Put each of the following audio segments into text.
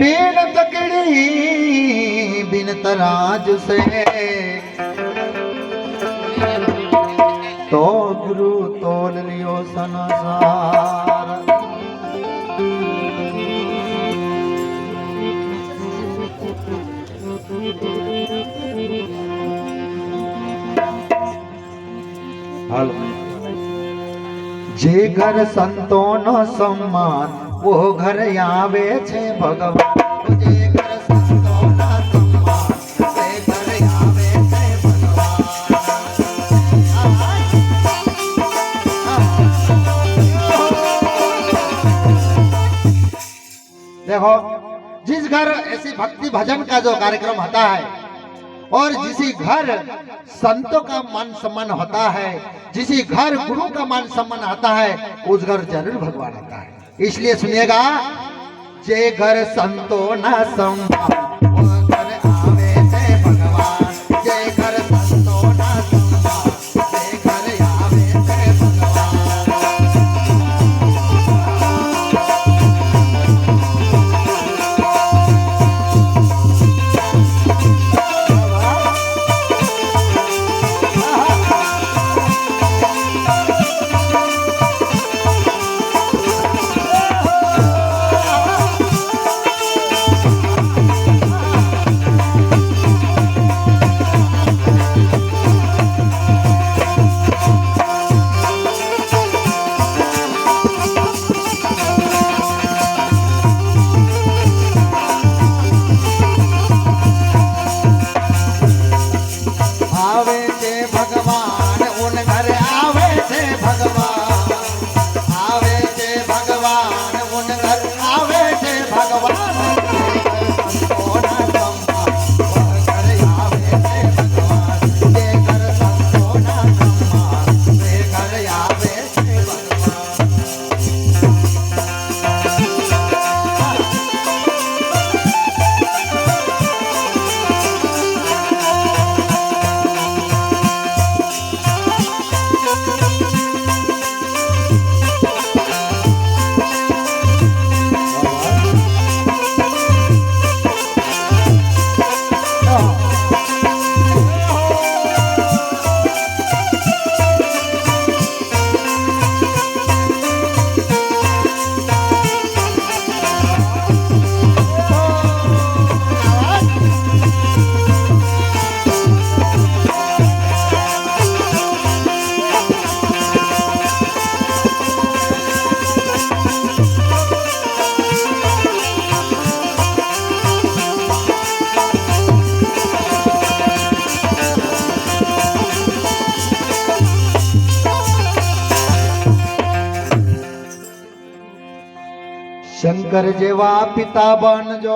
बिन तकड़ी बिन तराज से तो गुरु तोल लियो संसार। जे घर संतो नो सम्मान वो घर आवे छे भगवान। जे घर संतो नो सम्मान ते घर आवे छे भगवान। देखो, जिस घर ऐसी भक्ति भजन का जो कार्यक्रम होता है और जिस घर संतों का मान सम्मान होता है, जिस घर गुरु का मान सम्मान आता है, उस घर जरूर भगवान आता है। इसलिए सुनिएगा, जे घर संतों ना सम्मान वो घर आवे छे भगवान। जे घर संतों ना सम्मान ते घर आवे छे भगवान। शंकर जेवा पिता बनजो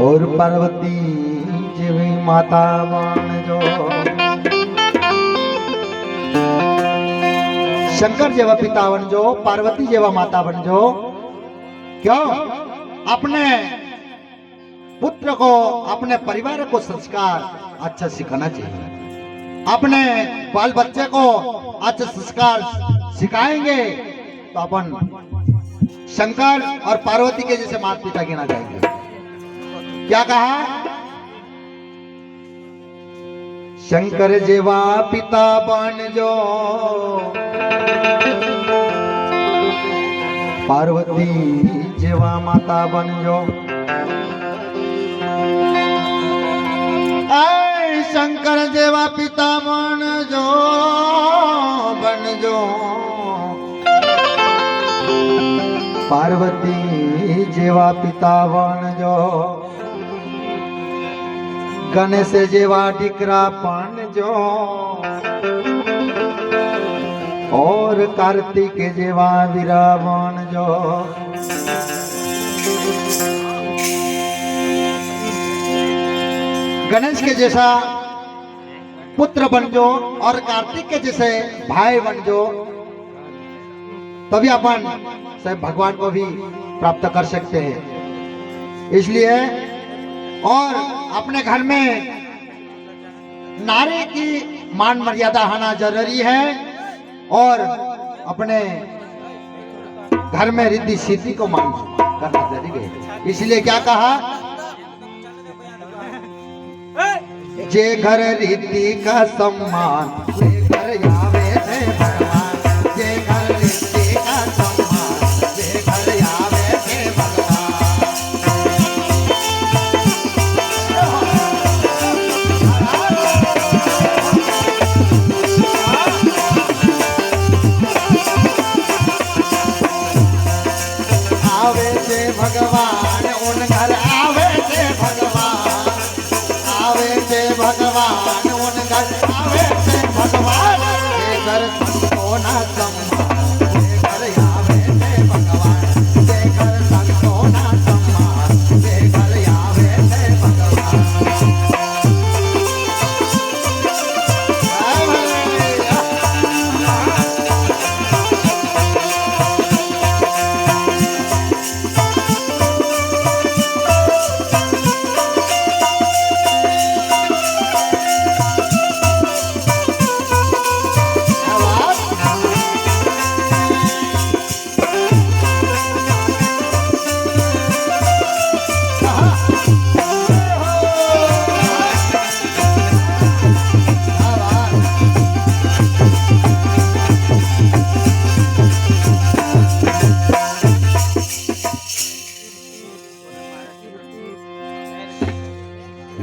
और पार्वती जेवी माता बनजो। शंकर जेवा पिता बनजो, पार्वती जेवा माता बनजो। क्यों? अपने पुत्र को, अपने परिवार को संस्कार अच्छा सिखाना चाहिए। अपने बाल बच्चे को अच्छा संस्कार सिखाएंगे तो अपन शंकर और पार्वती के जैसे माता पिता गिना जाएंगे। क्या कहा? शंकर जेवा पिता बनजो, पार्वती जेवा माता बनजो। ऐ शंकर जेवा पिता बनजो, बनजो। पार्वती जेवा पिता बनजो। गणेश जेवा दीकरा बनजो और कार्तिक जेवा वीरा बनजो। गणेश के जैसा पुत्र बनजो और कार्तिक के जैसे भाई बनजो, तभी अपन से भगवान को भी प्राप्त कर सकते हैं। इसलिए और अपने घर में नारी की मान मर्यादा होना जरूरी है और अपने घर में रिद्धि सिद्धि को मान करना जरूरी है। इसलिए क्या कहा, जे घर रिद्धि का सम्मान वे घर आवे थे भगवान, जे घर रिद्धि का सम्मान वे घर आवे थे भगवान। आवे थे भगवान उन घर आवे थे भगवान, आवे थे भगवान उन घर आवे थे भगवान, ये घर संतो ना सम्मान ये घर आवे थे भगवान, ये घर संतो ना सम्मान ये घर आवे थे भगवान।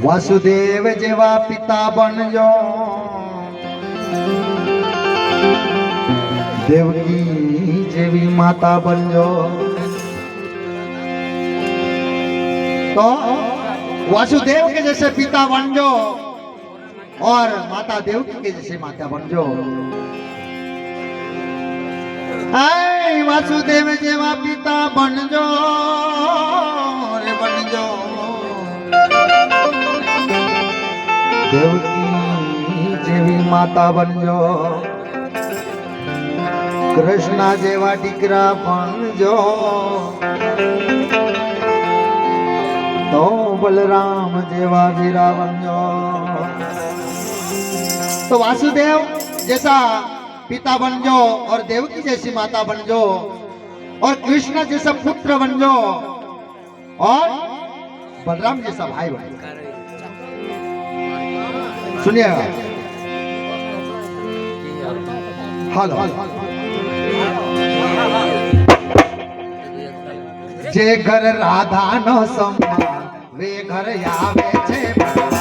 वासुदेव जेवा पिता बनजो, देवकी जेवी माता बनजो। तो वासुदेव के जैसे पिता बनजो और माता देवकी के जैसे माता बनजो। आय वासुदेव जेवा पिता बनजो रे बनजो, देवकी जेवी माता बनजो, कृष्णा जेवा दीकरा बनजो, तो बलराम जेवा वीरा बनजो। तो वासुदेव जैसा पिता बनजो और देवकी जैसी माता बनजो और कृष्ण जैसा पुत्र बनजो और बलराम जैसा भाई बनजो। सुनिएगा, हेलो, जे घर राधा न सम्मान वे घर आवे छे भगवान,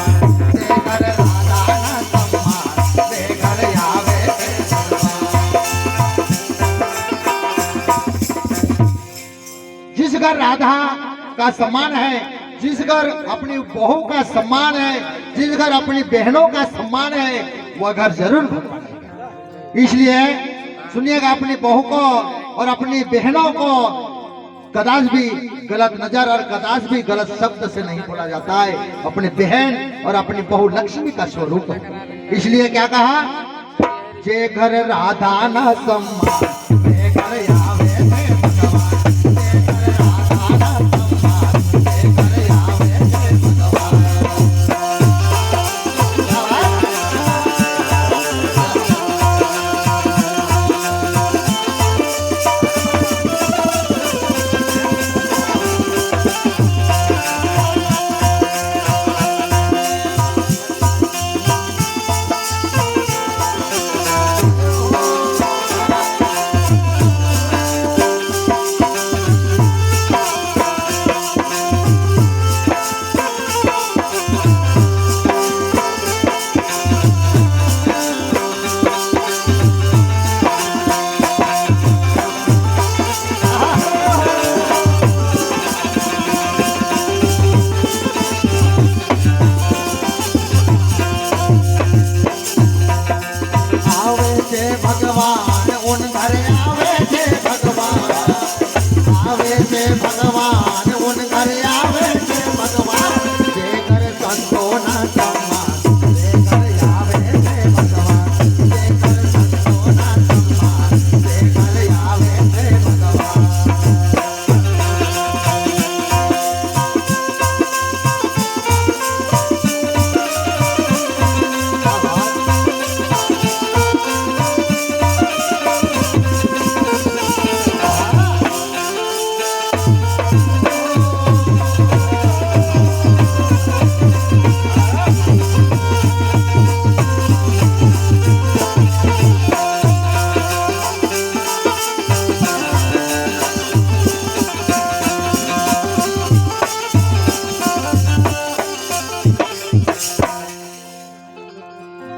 जे घर राधा न सम्मान वे घर आवे छे भगवान। जिस घर राधा का सम्मान है, जिस घर अपनी बहू का सम्मान है, जिस घर अपनी बहनों का सम्मान है, वह घर जरूर भगवान है। इसलिए सुनिएगा, अपनी बहू को और अपनी बहनों को कदाच भी गलत नजर और कदाच भी गलत शब्द से नहीं बोला जाता है। अपनी बहन और अपनी बहू लक्ष्मी का स्वरूप है। इसलिए क्या कहा, जे घर राधा न सम्मान वे घर आवे थे भगवान, जे घर राधा न सम्मान वे घर आवे थे भगवान।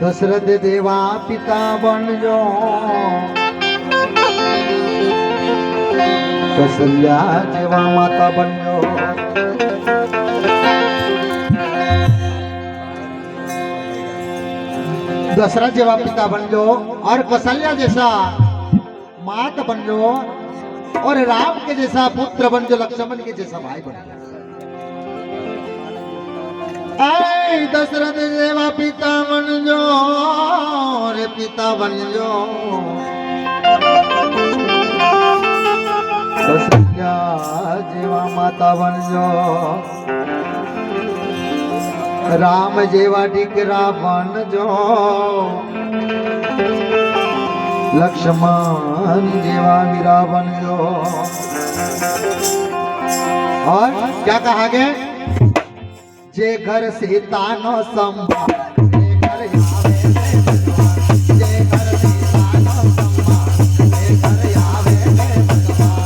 दशरथ देवा पिता बनजो, कौशल्या जेवा माता बनजो। दशरथ जेवा पिता बनजो और कौशल्या जैसा माता बनजो और राम के जैसा पुत्र बनजो, लक्ष्मण के जैसा भाई बनजो। दशरथ जेवा पिता बनजो रे पिता बनजो, कौशल्या जेवा माता बनजो। राम जेवा दीकरा बनजो, लक्ष्मण जेवा वीरा बनजो। और क्या कहा गया? जे घर सीता नो संभाल, जे घर आवे जे भगवान, जे घर सीता नो संभाल, जे घर आवे जे भगवान।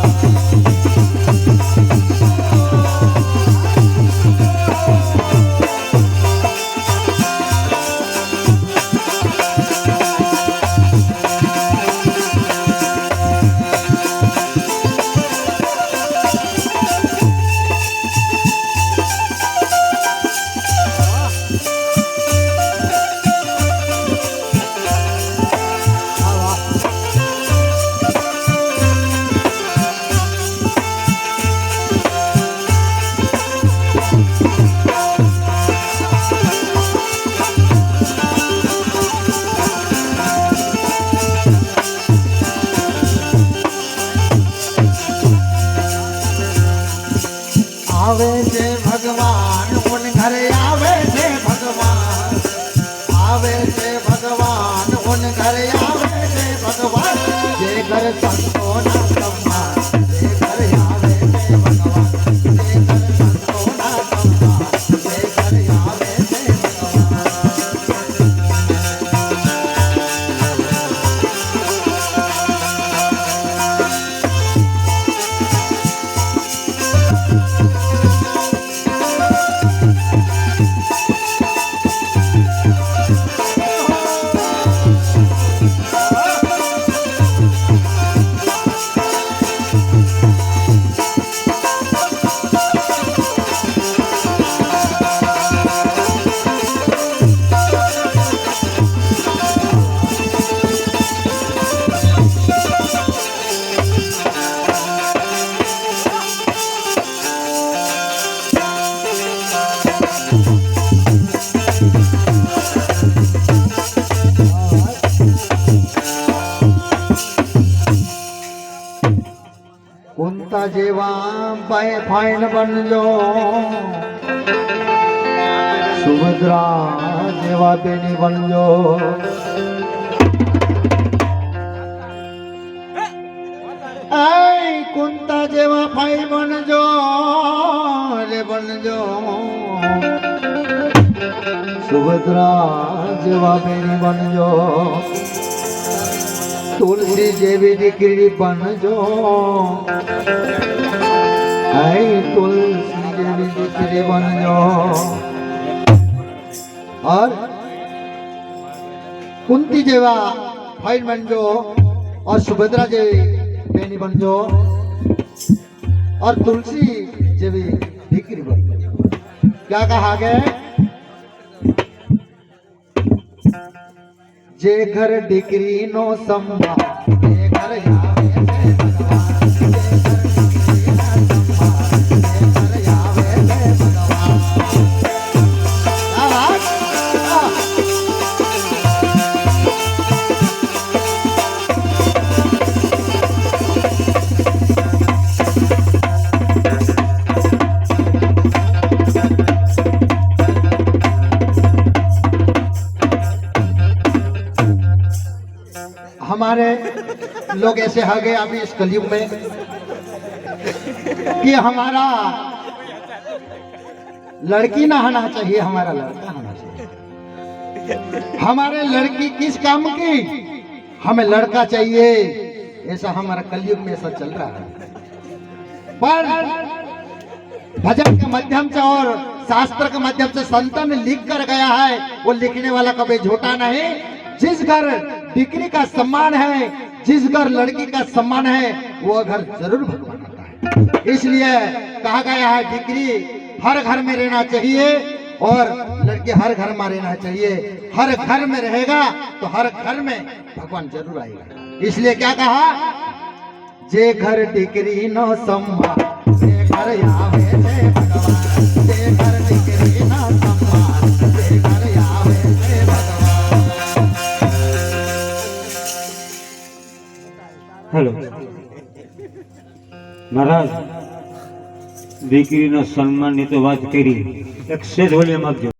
आवे से भगवान उन घर आवे से भगवान, आवे से भगवान उन घर आवे से भगवान। जे घर संतो ना सम्मान, जे घर आवे से भगवान, जे घर संतो ना सम्मान, जे घर आवे से भगवान। कुंता जेवा फाइन बनजो, सुभद्रा जेवा बेनी बनजो। कुंता जेवा फाइन बनजो रे बनजो, सुभद्रा जेवा बेनी बनजो। तुलसी जेवी दीकरी बनजो, तुलसी जेवी दीकरी बनजो। और कुंती जेवा फाइन बनजो और सुभद्रा जेवी बेनी बनजो और तुलसी जेवी दीकरी बनजो। क्या कहा गया? जे घर डिग्री नो संभाल, जे घर आवे जे भगवान, जे घर डिग्री नो संभाल, जे घर आवे जे भगवान। हमारे लोग ऐसे आ गए अभी इस कलयुग में कि हमारा लड़की ना होना चाहिए, हमारा लड़का होना चाहिए। हमारे लड़की किस काम की, हमें लड़का चाहिए, ऐसा हमारा कलयुग में ऐसा चल रहा है। पर भजन के माध्यम से और शास्त्र के माध्यम से संतों ने लिख कर गया है, वो लिखने वाला कभी झूठा नहीं। जिस घर दीकरी का सम्मान है, जिस घर लड़की का सम्मान है, वो घर जरूर भगवान आता है। इसलिए कहा गया है दीकरी हर घर में रहना चाहिए और लड़की हर घर में रहना चाहिए। हर घर में रहेगा तो हर घर में भगवान जरूर आएगा। इसलिए क्या कहा, जे घर दीकरी नो सम्मान, जे घर आवे हे भगवान, जे घर दीकरी नो सम्मान, जे घर आवे हे भगवान। हेलो महाराज, દીકરીનો સન્માનની તો વાત કરી, એક સેજ વોલ્યુમ આપજો।